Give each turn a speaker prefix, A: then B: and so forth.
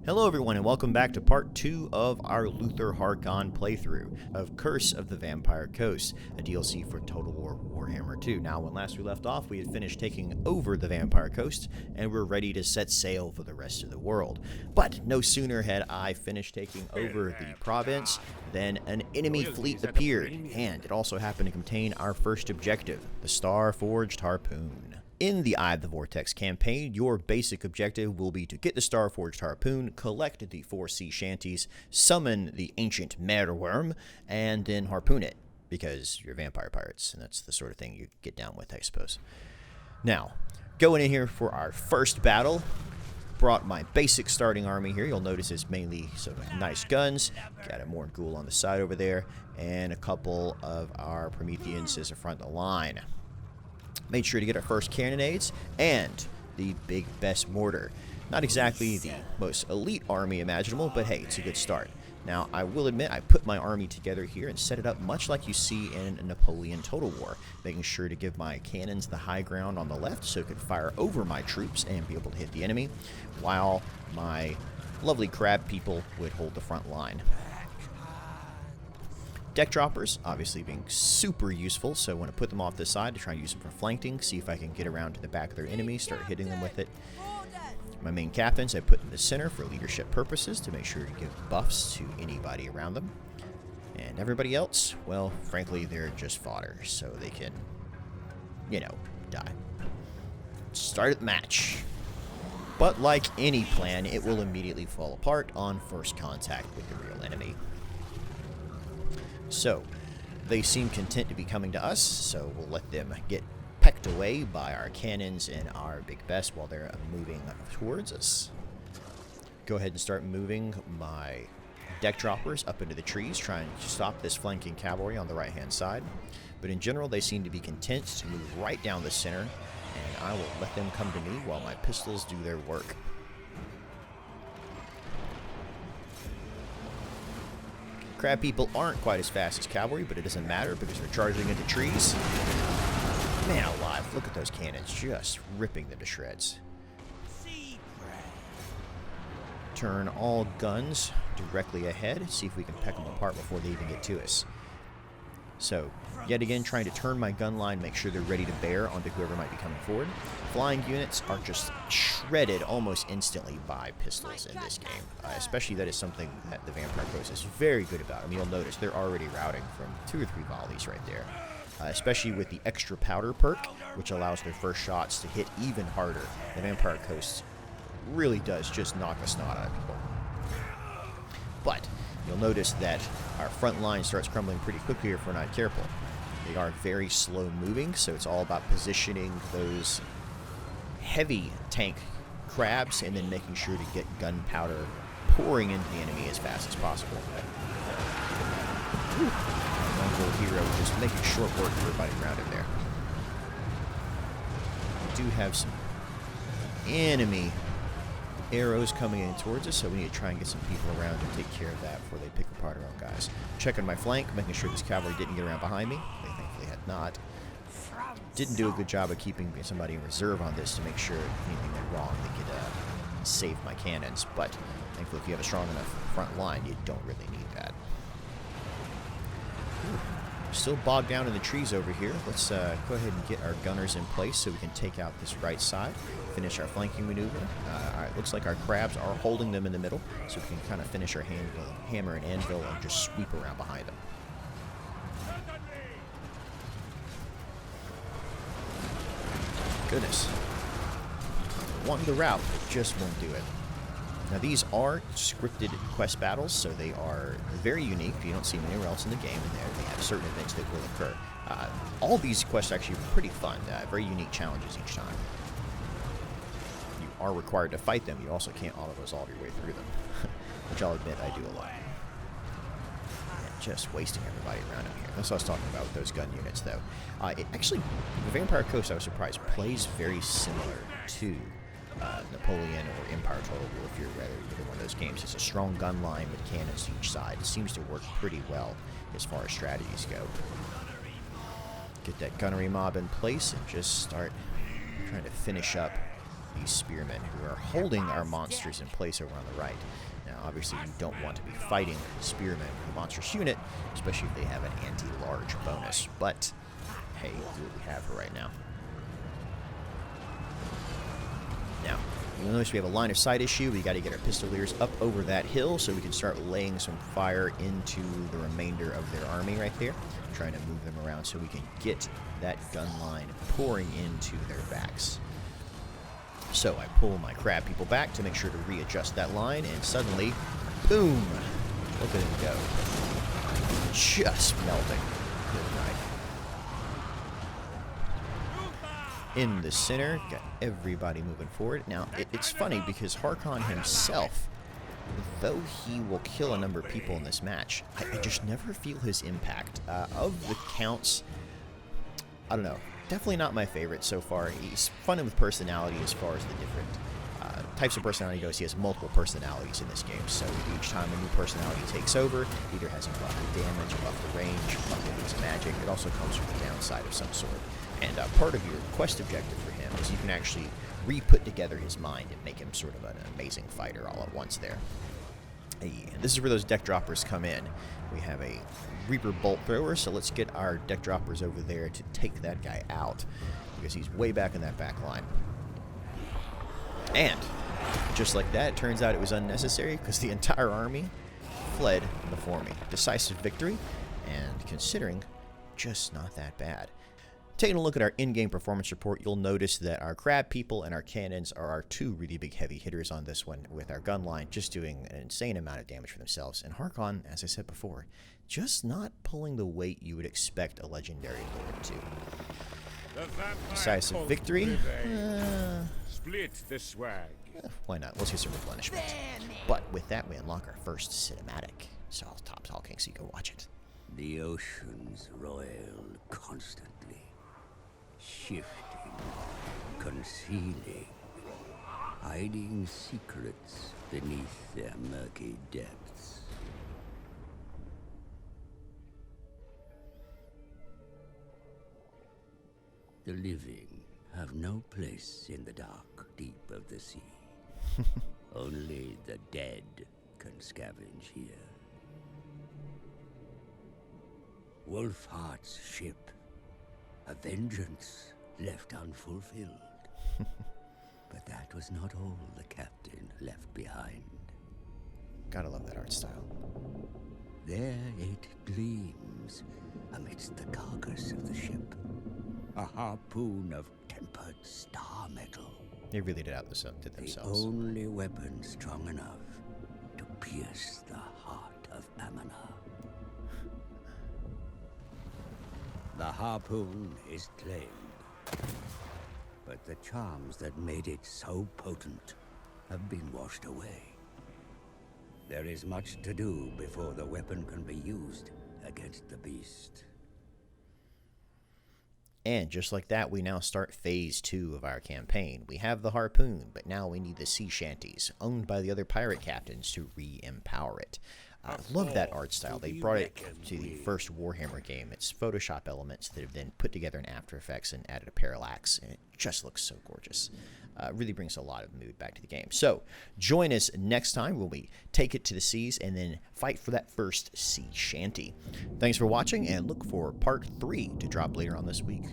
A: Hello everyone and welcome back to part 2 of our Luthor Harkon playthrough of Curse of the Vampire Coast, a DLC for Total War Warhammer 2. Now when last we left off, we had finished taking over the Vampire Coast and we're ready to set sail for the rest of the world. But no sooner had I finished taking over the province than an enemy fleet appeared, and it also happened to contain our first objective, the Star-Forged Harpoon. In the Eye of the Vortex campaign, your basic objective will be to get the Star-Forged Harpoon, collect the 4 sea shanties, summon the ancient Mereworm, and then harpoon it, because you're vampire pirates, and that's the sort of thing you get down with, I suppose. Now, going in here for our first battle, brought my basic starting army here. You'll notice it's mainly some nice guns, got a Morgul on the side over there, and a couple of our Prometheans as a front of the line. Made sure to get our first cannonades and the big best mortar. Not exactly the most elite army imaginable, but hey, it's a good start. Now, I will admit, I put my army together here and set it up much like you see in a Napoleon Total War, making sure to give my cannons the high ground on the left so it could fire over my troops and be able to hit the enemy, while my lovely crab people would hold the front line. Deck droppers, obviously being super useful, so I want to put them off the side to try and use them for flanking, see if I can get around to the back of their enemy, start hitting them with it. My main captains I put in the center for leadership purposes to make sure to give buffs to anybody around them. And everybody else, well, frankly, they're just fodder, so they can, you know, die. Start the match. But like any plan, it will immediately fall apart on first contact with the real enemy. So, they seem content to be coming to us, so we'll let them get pecked away by our cannons and our big best while they're moving towards us. Go ahead and start moving my deck droppers up into the trees, trying to stop this flanking cavalry on the right-hand side. But in general, they seem to be content to move right down the center, and I will let them come to me while my pistols do their work. Crab people aren't quite as fast as cavalry, but it doesn't matter because they're charging into trees. Man alive, look at those cannons just ripping them to shreds. Turn all guns directly ahead, see if we can peck them apart before they even get to us. So, yet again, trying to turn my gun line, make sure they're ready to bear onto whoever might be coming forward. Flying units are just shredded almost instantly by pistols in this game. Especially that is something that the Vampire Coast is very good about. I mean, you'll notice they're already routing from 2 or 3 volleys right there. Especially with the extra powder perk, which allows their first shots to hit even harder. The Vampire Coast really does just knock the snot out of people. But you'll notice that our front line starts crumbling pretty quickly if we're not careful. They are very slow moving, so it's all about positioning those heavy tank crabs and then making sure to get gunpowder pouring into the enemy as fast as possible. Mongol hero just making short work of everybody around him there. We do have some enemy arrows coming in towards us, so we need to try and get some people around to take care of that before they pick apart our own guys. Checking my flank, making sure this cavalry didn't get around behind me. They thankfully had not. Didn't do a good job of keeping somebody in reserve on this to make sure if anything went wrong they could save my cannons, but thankfully if you have a strong enough front line, you don't really need that. Still bogged down in the trees over here. Let's go ahead and get our gunners in place so we can take out this right side, finish our flanking maneuver. Alright, looks like our crabs are holding them in the middle, so we can kind of finish our hammer and anvil and just sweep around behind them. Goodness. Wanting to route, but just won't do it. Now these are scripted quest battles, so they are very unique. You don't see them anywhere else in the game, and they have certain events that will occur. All these quests are actually pretty fun, very unique challenges each time. You are required to fight them, you also can't auto-resolve your way through them, which I'll admit I do a lot. And just wasting everybody around him here. That's what I was talking about with those gun units, though. Actually, the Vampire Coast, I was surprised, plays very similar to Napoleon or Empire Total War, if you're rather either one of those games. It's a strong gun line with cannons to each side. It seems to work pretty well as far as strategies go. Get that gunnery mob in place and just start trying to finish up these spearmen who are holding our monsters in place over on the right. Now, obviously, you don't want to be fighting spearmen with a monstrous unit, especially if they have an anti-large bonus. But, hey, do what we have for right now. Now, you'll notice we have a line of sight issue. We got to get our pistoliers up over that hill so we can start laying some fire into the remainder of their army right there, trying to move them around so we can get that gun line pouring into their backs. So I pull my crab people back to make sure to readjust that line, and suddenly, boom! Look at him go. Just melting. Good night. In the center, got everybody moving forward. Now, it's funny because Harkon himself, though he will kill a number of people in this match, I just never feel his impact. Of the counts, I don't know. Definitely not my favorite so far. He's fun with personality as far as the different types of personality goes. He has multiple personalities in this game, so each time a new personality takes over, either has a buff the damage, a buff the range, a buff the use magic. It also comes from the downside of some sort. And part of your quest objective for him is you can actually re-put together his mind and make him sort of an amazing fighter all at once there. And this is where those deck droppers come in. We have a Reaper Bolt Thrower, so let's get our deck droppers over there to take that guy out, because he's way back in that back line. And just like that, it turns out it was unnecessary, because the entire army fled before me. Decisive victory, and considering, just not that bad. Taking a look at our in-game performance report, you'll notice that our crab people and our cannons are our two really big heavy hitters on this one, with our gun line just doing an insane amount of damage for themselves. And Harkon, as I said before, just not pulling the weight you would expect a legendary lord to. Decisive victory.
B: Split the swag.
A: Why not? Let's get some replenishment. But with that, we unlock our first cinematic. So I'll top talking so you can watch it.
C: The oceans roil constantly. Shifting, concealing, hiding secrets beneath their murky depths. The living have no place in the dark deep of the sea. Only the dead can scavenge here. Wolfheart's ship. A vengeance left unfulfilled. But that was not all the captain left behind.
A: Gotta love that art style.
C: There it gleams amidst the carcass of the ship. A harpoon of tempered star metal.
A: They really did
C: The
A: themselves.
C: only weapon strong enough to pierce the heart of Amana. The harpoon is claimed, but the charms that made it so potent have been washed away. There is much to do before the weapon can be used against the beast.
A: And just like that, we now start phase 2 of our campaign. We have the harpoon, but now we need the sea shanties, owned by the other pirate captains, to re-empower it. I love that art style. They brought it to the first Warhammer game. It's Photoshop elements that have been put together in After Effects and added a parallax, and it just looks so gorgeous. Really brings a lot of mood back to the game. So join us next time when we take it to the seas and then fight for that first sea shanty. Thanks for watching, and look for part 3 to drop later on this week.